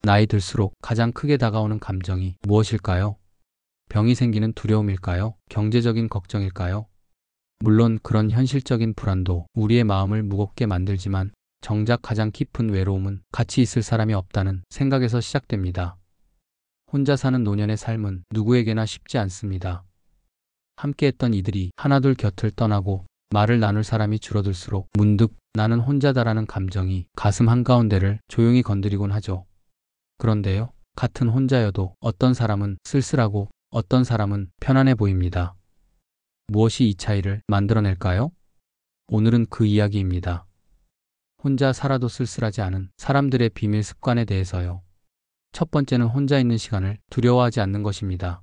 나이 들수록 가장 크게 다가오는 감정이 무엇일까요? 병이 생기는 두려움일까요? 경제적인 걱정일까요? 물론 그런 현실적인 불안도 우리의 마음을 무겁게 만들지만 정작 가장 깊은 외로움은 같이 있을 사람이 없다는 생각에서 시작됩니다. 혼자 사는 노년의 삶은 누구에게나 쉽지 않습니다. 함께했던 이들이 하나둘 곁을 떠나고 말을 나눌 사람이 줄어들수록 문득 나는 혼자다라는 감정이 가슴 한가운데를 조용히 건드리곤 하죠. 그런데요, 같은 혼자여도 어떤 사람은 쓸쓸하고 어떤 사람은 편안해 보입니다. 무엇이 이 차이를 만들어낼까요? 오늘은 그 이야기입니다. 혼자 살아도 쓸쓸하지 않은 사람들의 비밀 습관에 대해서요. 첫 번째는 혼자 있는 시간을 두려워하지 않는 것입니다.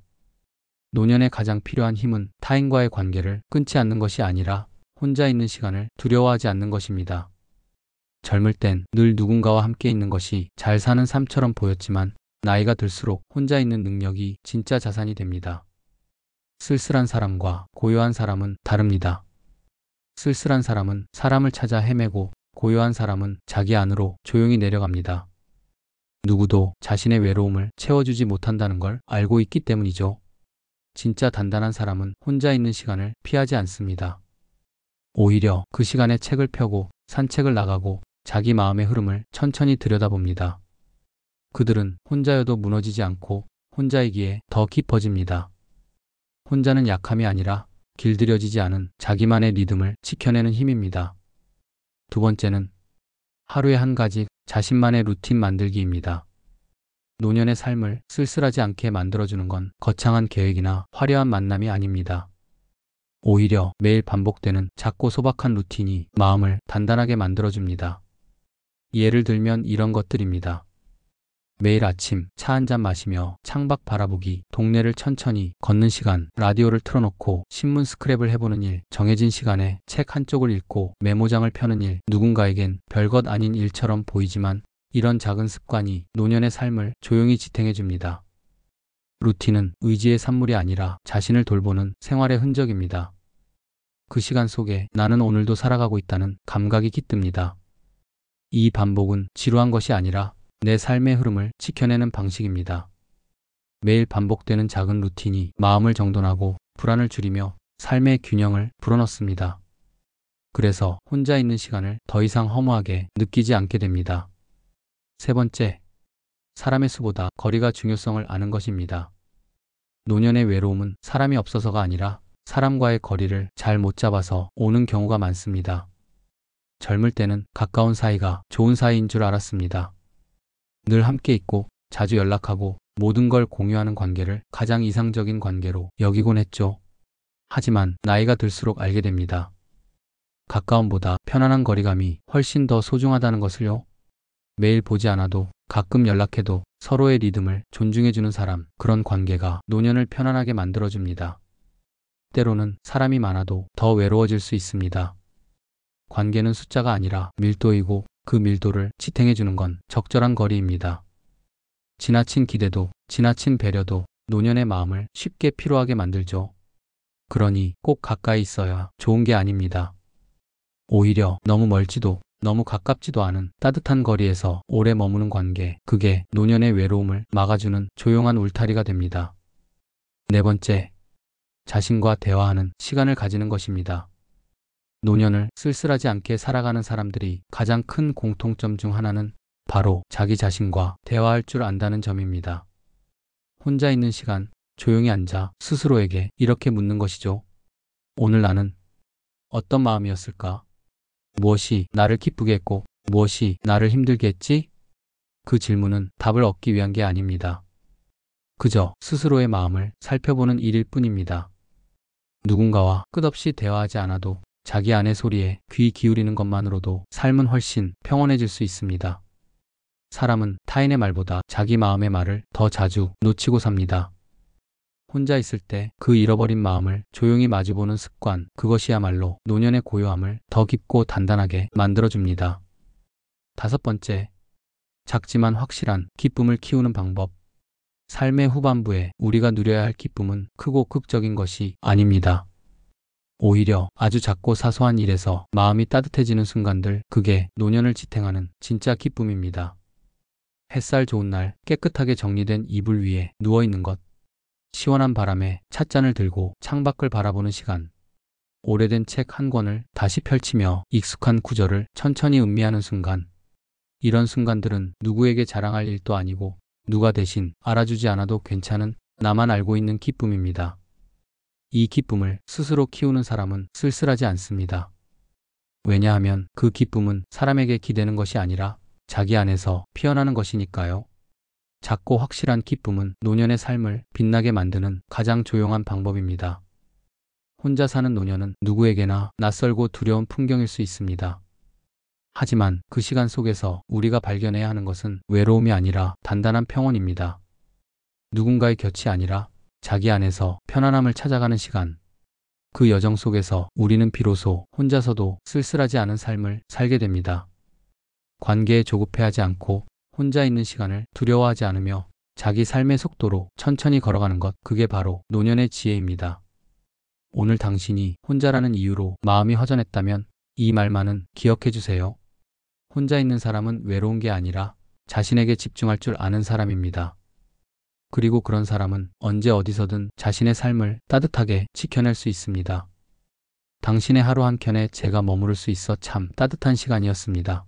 노년에 가장 필요한 힘은 타인과의 관계를 끊지 않는 것이 아니라 혼자 있는 시간을 두려워하지 않는 것입니다. 젊을 땐 늘 누군가와 함께 있는 것이 잘 사는 삶처럼 보였지만 나이가 들수록 혼자 있는 능력이 진짜 자산이 됩니다. 쓸쓸한 사람과 고요한 사람은 다릅니다. 쓸쓸한 사람은 사람을 찾아 헤매고 고요한 사람은 자기 안으로 조용히 내려갑니다. 누구도 자신의 외로움을 채워주지 못한다는 걸 알고 있기 때문이죠. 진짜 단단한 사람은 혼자 있는 시간을 피하지 않습니다. 오히려 그 시간에 책을 펴고 산책을 나가고 자기 마음의 흐름을 천천히 들여다봅니다. 그들은 혼자여도 무너지지 않고 혼자이기에 더 깊어집니다. 혼자는 약함이 아니라 길들여지지 않은 자기만의 리듬을 지켜내는 힘입니다. 두 번째는 하루에 한 가지 자신만의 루틴 만들기입니다. 노년의 삶을 쓸쓸하지 않게 만들어주는 건 거창한 계획이나 화려한 만남이 아닙니다. 오히려 매일 반복되는 작고 소박한 루틴이 마음을 단단하게 만들어줍니다. 예를 들면 이런 것들입니다. 매일 아침 차 한 잔 마시며 창밖 바라보기, 동네를 천천히 걷는 시간, 라디오를 틀어놓고 신문 스크랩을 해보는 일, 정해진 시간에 책 한쪽을 읽고 메모장을 펴는 일, 누군가에겐 별것 아닌 일처럼 보이지만 이런 작은 습관이 노년의 삶을 조용히 지탱해줍니다. 루틴은 의지의 산물이 아니라 자신을 돌보는 생활의 흔적입니다. 그 시간 속에 나는 오늘도 살아가고 있다는 감각이 깃듭니다. 이 반복은 지루한 것이 아니라 내 삶의 흐름을 지켜내는 방식입니다. 매일 반복되는 작은 루틴이 마음을 정돈하고 불안을 줄이며 삶의 균형을 불어넣습니다. 그래서 혼자 있는 시간을 더 이상 허무하게 느끼지 않게 됩니다. 세 번째, 사람의 수보다 거리가 중요성을 아는 것입니다. 노년의 외로움은 사람이 없어서가 아니라 사람과의 거리를 잘 못 잡아서 오는 경우가 많습니다. 젊을 때는 가까운 사이가 좋은 사이인 줄 알았습니다. 늘 함께 있고 자주 연락하고 모든 걸 공유하는 관계를 가장 이상적인 관계로 여기곤 했죠. 하지만 나이가 들수록 알게 됩니다. 가까움보다 편안한 거리감이 훨씬 더 소중하다는 것을요. 매일 보지 않아도 가끔 연락해도 서로의 리듬을 존중해주는 사람, 그런 관계가 노년을 편안하게 만들어줍니다. 때로는 사람이 많아도 더 외로워질 수 있습니다. 관계는 숫자가 아니라 밀도이고 그 밀도를 지탱해주는 건 적절한 거리입니다. 지나친 기대도, 지나친 배려도 노년의 마음을 쉽게 피로하게 만들죠. 그러니 꼭 가까이 있어야 좋은 게 아닙니다. 오히려 너무 멀지도 너무 가깝지도 않은 따뜻한 거리에서 오래 머무는 관계, 그게 노년의 외로움을 막아주는 조용한 울타리가 됩니다. 네 번째, 자신과 대화하는 시간을 가지는 것입니다. 노년을 쓸쓸하지 않게 살아가는 사람들이 가장 큰 공통점 중 하나는 바로 자기 자신과 대화할 줄 안다는 점입니다. 혼자 있는 시간, 조용히 앉아 스스로에게 이렇게 묻는 것이죠. 오늘 나는 어떤 마음이었을까? 무엇이 나를 기쁘게 했고 무엇이 나를 힘들게 했지? 그 질문은 답을 얻기 위한 게 아닙니다. 그저 스스로의 마음을 살펴보는 일일 뿐입니다. 누군가와 끝없이 대화하지 않아도 자기 안의 소리에 귀 기울이는 것만으로도 삶은 훨씬 평온해질 수 있습니다. 사람은 타인의 말보다 자기 마음의 말을 더 자주 놓치고 삽니다. 혼자 있을 때 그 잃어버린 마음을 조용히 마주보는 습관, 그것이야말로 노년의 고요함을 더 깊고 단단하게 만들어줍니다. 다섯 번째, 작지만 확실한 기쁨을 키우는 방법. 삶의 후반부에 우리가 누려야 할 기쁨은 크고 극적인 것이 아닙니다. 오히려 아주 작고 사소한 일에서 마음이 따뜻해지는 순간들, 그게 노년을 지탱하는 진짜 기쁨입니다. 햇살 좋은 날 깨끗하게 정리된 이불 위에 누워있는 것. 시원한 바람에 찻잔을 들고 창밖을 바라보는 시간. 오래된 책 한 권을 다시 펼치며 익숙한 구절을 천천히 음미하는 순간. 이런 순간들은 누구에게 자랑할 일도 아니고 누가 대신 알아주지 않아도 괜찮은 나만 알고 있는 기쁨입니다. 이 기쁨을 스스로 키우는 사람은 쓸쓸하지 않습니다. 왜냐하면 그 기쁨은 사람에게 기대는 것이 아니라 자기 안에서 피어나는 것이니까요. 작고 확실한 기쁨은 노년의 삶을 빛나게 만드는 가장 조용한 방법입니다. 혼자 사는 노년은 누구에게나 낯설고 두려운 풍경일 수 있습니다. 하지만 그 시간 속에서 우리가 발견해야 하는 것은 외로움이 아니라 단단한 평온입니다. 누군가의 곁이 아니라 자기 안에서 편안함을 찾아가는 시간. 그 여정 속에서 우리는 비로소 혼자서도 쓸쓸하지 않은 삶을 살게 됩니다. 관계에 조급해하지 않고 혼자 있는 시간을 두려워하지 않으며 자기 삶의 속도로 천천히 걸어가는 것, 그게 바로 노년의 지혜입니다. 오늘 당신이 혼자라는 이유로 마음이 허전했다면 이 말만은 기억해 주세요. 혼자 있는 사람은 외로운 게 아니라 자신에게 집중할 줄 아는 사람입니다. 그리고 그런 사람은 언제 어디서든 자신의 삶을 따뜻하게 지켜낼 수 있습니다. 당신의 하루 한켠에 제가 머무를 수 있어 참 따뜻한 시간이었습니다.